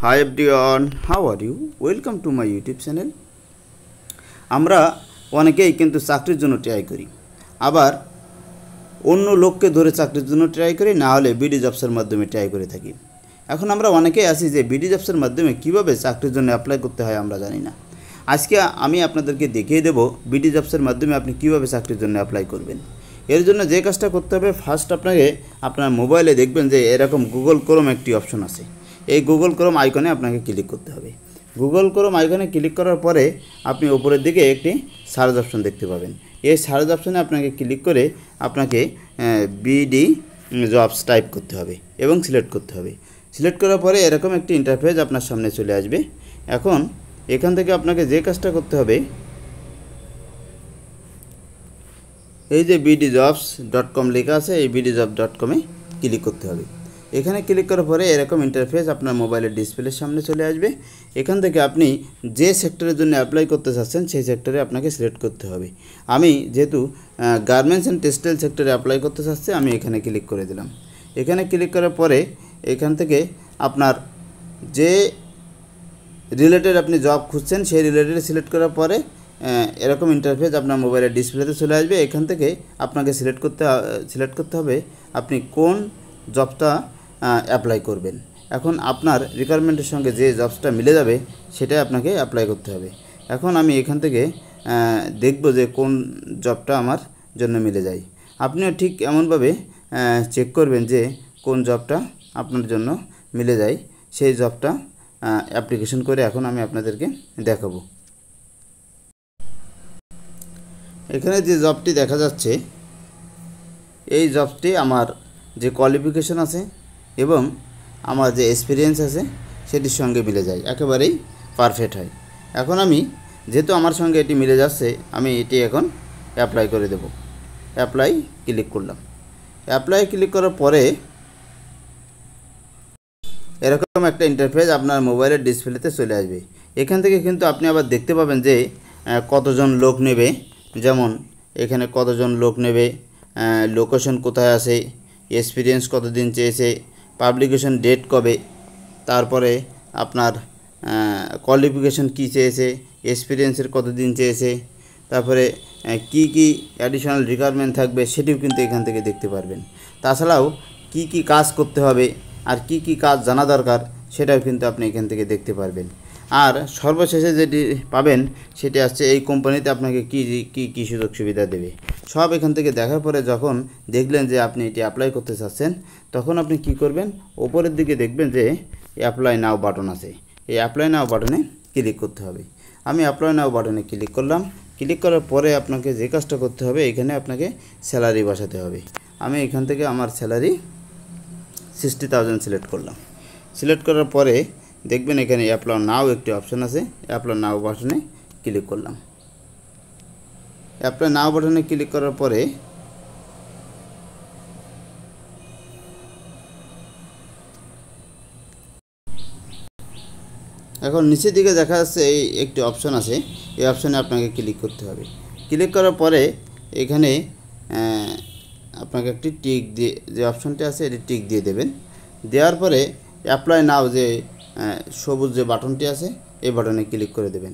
Hi everyone, how are you? Welcome to my YouTube channel. আমরা অনেকেই কিন্তু চাকরির জন্য ট্রাই করি, আবার অন্য লোককে ধরে চাকরির জন্য ট্রাই করি, না হলে বিডি জবসের মাধ্যমে ট্রাই করে থাকি। এখন আমরা অনেকেই আছি যে বিডি জবসের মাধ্যমে কিভাবে চাকরির জন্য অ্যাপ্লাই করতে হয় আমরা জানি না। আজকে আমি আপনাদেরকে দেখিয়ে দেব বিডি জবসের মাধ্যমে আপনি কিভাবে চাকরির জন্য অ্যাপ্লাই করবেন। এর জন্য যে কাজটা করতে হবে, ফার্স্ট আপনাকে আপনার মোবাইলে দেখবেন যে এরকম গুগল ক্রোম একটি অপশন আছে। এই গুগল ক্রোম আইকনে আপনাকে ক্লিক করতে হবে। গুগল ক্রোম আইকনে ক্লিক করার পরে আপনি উপরের দিকে একটি সার্চ অপশন দেখতে পাবেন। এই সার্চ অপশনে আপনাকে ক্লিক করে আপনাকে বিডি জবস টাইপ করতে হবে এবং সিলেক্ট করতে হবে। সিলেক্ট করার পরে এরকম একটি ইন্টারফেস আপনার সামনে চলে আসবে। এখন এখান থেকে আপনাকে যে কাজটা করতে হবে, এই যে bdjobs.com লেখা আছে, এই bdjobs.com-এ ক্লিক করতে হবে। এখানে ক্লিক করার পরে এরকম ইন্টারফেস আপনার মোবাইলের ডিসপ্লের সামনে চলে আসবে। এখান থেকে আপনি যে সেক্টরের জন্য অ্যাপ্লাই করতে চাচ্ছেন সেই সেক্টরে আপনাকে সিলেক্ট করতে হবে। আমি যেহেতু গার্মেন্টস অ্যান্ড টেক্সটাইল সেক্টরে অ্যাপ্লাই করতে চাচ্ছি, আমি এখানে ক্লিক করে দিলাম। এখানে ক্লিক করার পরে এখান থেকে আপনার যে রিলেটেড আপনি জব খুঁজছেন সেই রিলেটেড সিলেক্ট করার পরে এরকম ইন্টারফেস আপনার মোবাইলের ডিসপ্লেতে চলে আসবে। এখান থেকে আপনাকে সিলেক্ট করতে হবে আপনি কোন জবটা অ্যাপ্লাই করবেন। এখন আপনার রিকোয়ারমেন্টের সঙ্গে যে জবসটা মিলে যাবে সেটাই আপনাকে অ্যাপ্লাই করতে হবে। এখন আমি এখান থেকে দেখব যে কোন জবটা আমার জন্য মিলে যায়। আপনিও ঠিক এমনভাবে চেক করবেন যে কোন জবটা আপনার জন্য মিলে যায়। সেই জবটা অ্যাপ্লিকেশন করে এখন আমি আপনাদেরকে দেখাবো। এখানে যে জবটি দেখা যাচ্ছে, এই জবটি আমার যে কোয়ালিফিকেশন আছে এবং আমার যে এক্সপিরিয়েন্স আছে সেটির সঙ্গে মিলে যায়, একেবারেই পারফেক্ট হয়। এখন আমি যেহেতু আমার সঙ্গে এটি মিলে যাচ্ছে, আমি এটি এখন অ্যাপ্লাই করে দেব। অ্যাপ্লাই ক্লিক করলাম। অ্যাপ্লাই ক্লিক করার পরে এরকম একটা ইন্টারফেস আপনার মোবাইলের ডিসপ্লেতে চলে আসবে। এখান থেকে কিন্তু আপনি আবার দেখতে পাবেন যে কতজন লোক নেবে, যেমন এখানে কতজন লোক নেবে, লোকেশন কোথায় আছে, এক্সপিরিয়েন্স কতদিন চেয়েছে, পাবলিকেশন ডেট কবে, তারপরে আপনার কোয়ালিফিকেশন কী চেয়েছে, এক্সপিরিয়েন্সের কতদিন চেয়েছে, তারপরে কি কি অ্যাডিশনাল রিকোয়ারমেন্ট থাকবে সেটিও কিন্তু এখান থেকে দেখতে পারবেন। তাছাড়াও কি কি কাজ করতে হবে আর কি কি কাজ জানা দরকার সেটাও কিন্তু আপনি এখান থেকে দেখতে পারবেন। আর সর্বশেষে যেটি পাবেন সেটি আসছে এই কোম্পানিতে আপনাকে কি সুযোগ সুবিধা দেবে, সব এখান থেকে দেখার পরে যখন দেখলেন যে আপনি এটি অ্যাপ্লাই করতে চাচ্ছেন, তখন আপনি কি করবেন, ওপরের দিকে দেখবেন যে অ্যাপ্লাই নাও বাটন আছে। এই অ্যাপ্লাই নাও বাটনে ক্লিক করতে হবে। আমি অ্যাপ্লাই নাও বাটনে ক্লিক করলাম। ক্লিক করার পরে আপনাকে যে কাজটা করতে হবে, এখানে আপনাকে স্যালারি বসাতে হবে। আমি এখান থেকে আমার স্যালারি 60,000 সিলেক্ট করলাম। সিলেক্ট করার পরে দেখবেন এখানে অ্যাপ্লাই নাও একটি অপশান আছে। অ্যাপ্লাই নাও বাটনে ক্লিক করলাম। অ্যাপ্লাই নাও বাটনে ক্লিক করার পরে এখন নিচের দিকে দেখা যাচ্ছে এই একটি অপশান আছে, এই অপশানে আপনাকে ক্লিক করতে হবে। ক্লিক করার পরে এখানে আপনাকে একটি টিক দিয়ে, যে অপশানটি আছে এটি টিক দিয়ে দেবেন। দেওয়ার পরে অ্যাপ্লাই নাও যে সবুজ যে বাটনটি আছে এই বাটনে ক্লিক করে দেবেন।